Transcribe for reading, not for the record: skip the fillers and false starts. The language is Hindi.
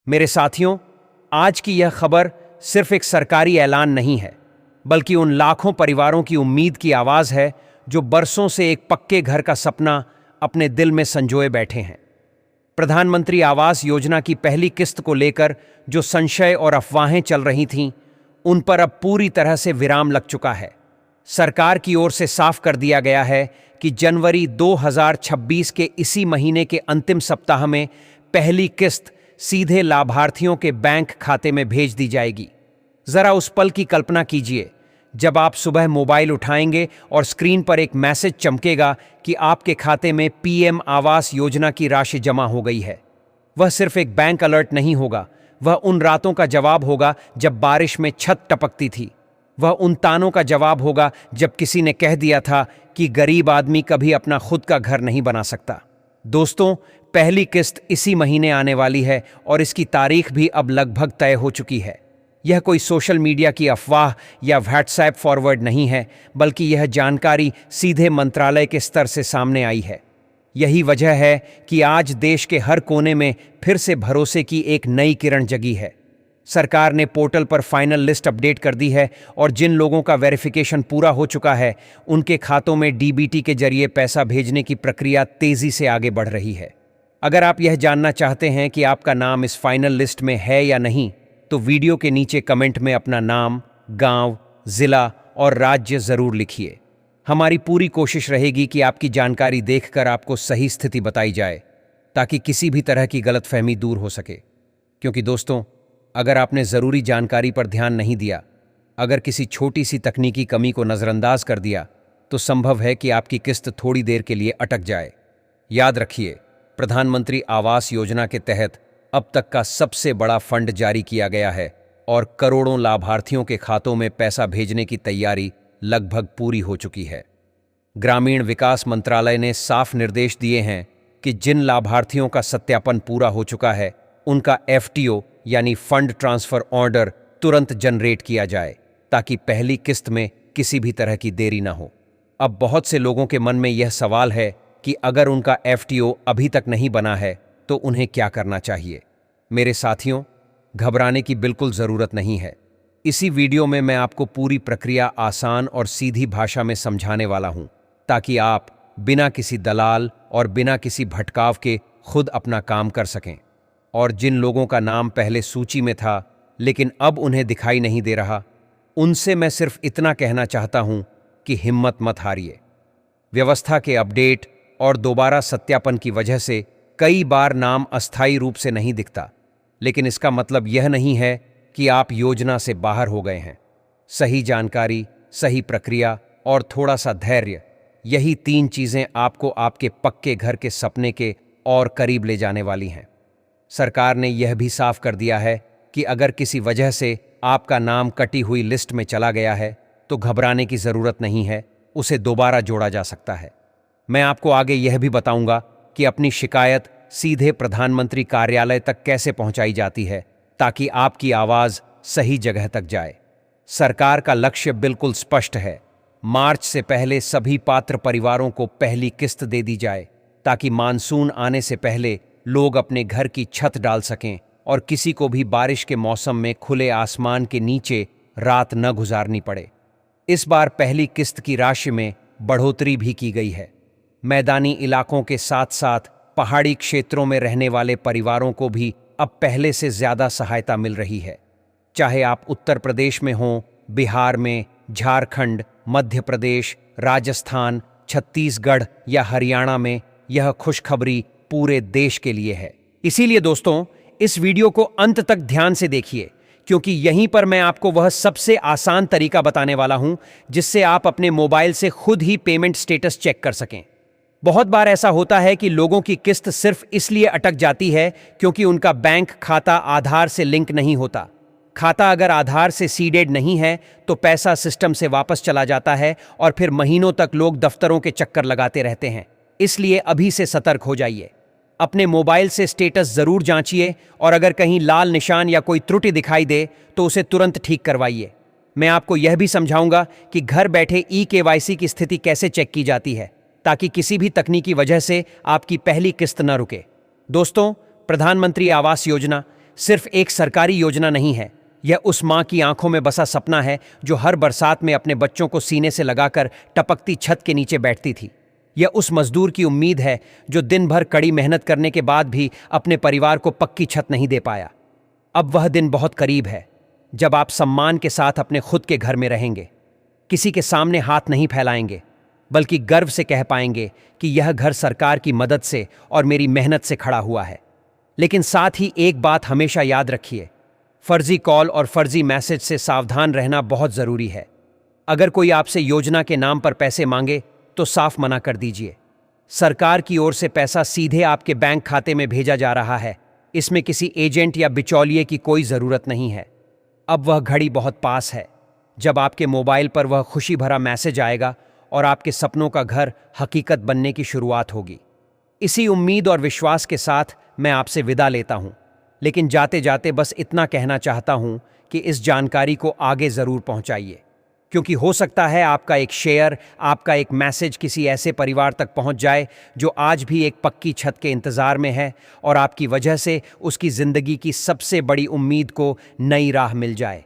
मेरे साथियों, आज की यह खबर सिर्फ एक सरकारी ऐलान नहीं है, बल्कि उन लाखों परिवारों की उम्मीद की आवाज है जो बरसों से एक पक्के घर का सपना अपने दिल में संजोए बैठे हैं। प्रधानमंत्री आवास योजना की पहली किस्त को लेकर जो संशय और अफवाहें चल रही थीं, उन पर अब पूरी तरह से विराम लग चुका है। सरकार की ओर से साफ कर दिया गया है कि जनवरी 2026 के इसी महीने के अंतिम सप्ताह में पहली किस्त सीधे लाभार्थियों के बैंक खाते में भेज दी जाएगी। जरा उस पल की कल्पना कीजिए जब आप सुबह मोबाइल उठाएंगे और स्क्रीन पर एक मैसेज चमकेगा कि आपके खाते में पीएम आवास योजना की राशि जमा हो गई है। वह सिर्फ एक बैंक अलर्ट नहीं होगा, वह उन रातों का जवाब होगा जब बारिश में छत टपकती थी। वह उन तानों का जवाब होगा जब किसी ने कह दिया था कि गरीब आदमी कभी अपना खुद का घर नहीं बना सकता। दोस्तों, पहली किस्त इसी महीने आने वाली है और इसकी तारीख भी अब लगभग तय हो चुकी है। यह कोई सोशल मीडिया की अफवाह या व्हाट्सएप फॉरवर्ड नहीं है, बल्कि यह जानकारी सीधे मंत्रालय के स्तर से सामने आई है। यही वजह है कि आज देश के हर कोने में फिर से भरोसे की एक नई किरण जगी है। सरकार ने पोर्टल पर फाइनल लिस्ट अपडेट कर दी है और जिन लोगों का वेरिफिकेशन पूरा हो चुका है, उनके खातों में डीबीटी के जरिए पैसा भेजने की प्रक्रिया तेजी से आगे बढ़ रही है। अगर आप यह जानना चाहते हैं कि आपका नाम इस फाइनल लिस्ट में है या नहीं, तो वीडियो के नीचे कमेंट में अपना नाम, गांव, जिला और राज्य जरूर लिखिए। हमारी पूरी कोशिश रहेगी कि आपकी जानकारी देखकर आपको सही स्थिति बताई जाए, ताकि किसी भी तरह की गलतफहमी दूर हो सके। क्योंकि दोस्तों, अगर आपने ज़रूरी जानकारी पर ध्यान नहीं दिया, अगर किसी छोटी सी तकनीकी कमी को नज़रअंदाज कर दिया, तो संभव है कि आपकी किस्त थोड़ी देर के लिए अटक जाए। याद रखिए, प्रधानमंत्री आवास योजना के तहत अब तक का सबसे बड़ा फंड जारी किया गया है और करोड़ों लाभार्थियों के खातों में पैसा भेजने की तैयारी लगभग पूरी हो चुकी है। ग्रामीण विकास मंत्रालय ने साफ निर्देश दिए हैं कि जिन लाभार्थियों का सत्यापन पूरा हो चुका है, उनका एफटीओ यानी फंड ट्रांसफर ऑर्डर तुरंत जनरेट किया जाए, ताकि पहली किस्त में किसी भी तरह की देरी ना हो। अब बहुत से लोगों के मन में यह सवाल है कि अगर उनका एफटीओ अभी तक नहीं बना है तो उन्हें क्या करना चाहिए। मेरे साथियों, घबराने की बिल्कुल ज़रूरत नहीं है। इसी वीडियो में मैं आपको पूरी प्रक्रिया आसान और सीधी भाषा में समझाने वाला हूं, ताकि आप बिना किसी दलाल और बिना किसी भटकाव के खुद अपना काम कर सकें। और जिन लोगों का नाम पहले सूची में था लेकिन अब उन्हें दिखाई नहीं दे रहा, उनसे मैं सिर्फ इतना कहना चाहता हूं कि हिम्मत मत हारिए। व्यवस्था के अपडेट और दोबारा सत्यापन की वजह से कई बार नाम अस्थायी रूप से नहीं दिखता, लेकिन इसका मतलब यह नहीं है कि आप योजना से बाहर हो गए हैं। सही जानकारी, सही प्रक्रिया और थोड़ा सा धैर्य, यही 3 चीजें आपको आपके पक्के घर के सपने के और करीब ले जाने वाली हैं। सरकार ने यह भी साफ कर दिया है कि अगर किसी वजह से आपका नाम कटी हुई लिस्ट में चला गया है, तो घबराने की जरूरत नहीं है, उसे दोबारा जोड़ा जा सकता है। मैं आपको आगे यह भी बताऊंगा कि अपनी शिकायत सीधे प्रधानमंत्री कार्यालय तक कैसे पहुंचाई जाती है, ताकि आपकी आवाज सही जगह तक जाए। सरकार का लक्ष्य बिल्कुल स्पष्ट है। मार्च से पहले सभी पात्र परिवारों को पहली किस्त दे दी जाए, ताकि मानसून आने से पहले लोग अपने घर की छत डाल सकें और किसी को भी बारिश के मौसम में खुले आसमान के नीचे रात न गुजारनी पड़े। इस बार पहली किस्त की राशि में बढ़ोतरी भी की गई है। मैदानी इलाकों के साथ साथ पहाड़ी क्षेत्रों में रहने वाले परिवारों को भी अब पहले से ज्यादा सहायता मिल रही है। चाहे आप उत्तर प्रदेश में हों, बिहार में, झारखंड, मध्य प्रदेश, राजस्थान, छत्तीसगढ़ या हरियाणा में, यह खुशखबरी पूरे देश के लिए है। इसीलिए दोस्तों, इस वीडियो को अंत तक ध्यान से देखिए, क्योंकि यहीं पर मैं आपको वह सबसे आसान तरीका बताने वाला हूं जिससे आप अपने मोबाइल से खुद ही पेमेंट स्टेटस चेक कर सकें। बहुत बार ऐसा होता है कि लोगों की किस्त सिर्फ इसलिए अटक जाती है क्योंकि उनका बैंक खाता आधार से लिंक नहीं होता। खाता अगर आधार से सीडेड नहीं है तो पैसा सिस्टम से वापस चला जाता है और फिर महीनों तक लोग दफ्तरों के चक्कर लगाते रहते हैं। इसलिए अभी से सतर्क हो जाइए। अपने मोबाइल से स्टेटस जरूर जांचिए और अगर कहीं लाल निशान या कोई त्रुटि दिखाई दे तो उसे तुरंत ठीक करवाइए। मैं आपको यह भी समझाऊंगा कि घर बैठे ई-केवाईसी की स्थिति कैसे चेक की जाती है, ताकि किसी भी तकनीकी वजह से आपकी पहली किस्त न रुके। दोस्तों, प्रधानमंत्री आवास योजना सिर्फ एक सरकारी योजना नहीं है, यह उस माँ की आंखों में बसा सपना है जो हर बरसात में अपने बच्चों को सीने से लगाकर टपकती छत के नीचे बैठती थी। यह उस मजदूर की उम्मीद है जो दिन भर कड़ी मेहनत करने के बाद भी अपने परिवार को पक्की छत नहीं दे पाया। अब वह दिन बहुत करीब है जब आप सम्मान के साथ अपने खुद के घर में रहेंगे, किसी के सामने हाथ नहीं फैलाएंगे, बल्कि गर्व से कह पाएंगे कि यह घर सरकार की मदद से और मेरी मेहनत से खड़ा हुआ है। लेकिन साथ ही एक बात हमेशा याद रखिए, फर्जी कॉल और फर्जी मैसेज से सावधान रहना बहुत जरूरी है। अगर कोई आपसे योजना के नाम पर पैसे मांगे तो साफ मना कर दीजिए। सरकार की ओर से पैसा सीधे आपके बैंक खाते में भेजा जा रहा है, इसमें किसी एजेंट या बिचौलिए की कोई जरूरत नहीं है। अब वह घड़ी बहुत पास है जब आपके मोबाइल पर वह खुशी भरा मैसेज आएगा और आपके सपनों का घर हकीकत बनने की शुरुआत होगी। इसी उम्मीद और विश्वास के साथ मैं आपसे विदा लेता हूं, लेकिन जाते जाते बस इतना कहना चाहता हूं कि इस जानकारी को आगे जरूर पहुंचाइए, क्योंकि हो सकता है आपका एक शेयर, आपका एक मैसेज किसी ऐसे परिवार तक पहुंच जाए जो आज भी एक पक्की छत के इंतजार में है और आपकी वजह से उसकी जिंदगी की सबसे बड़ी उम्मीद को नई राह मिल जाए।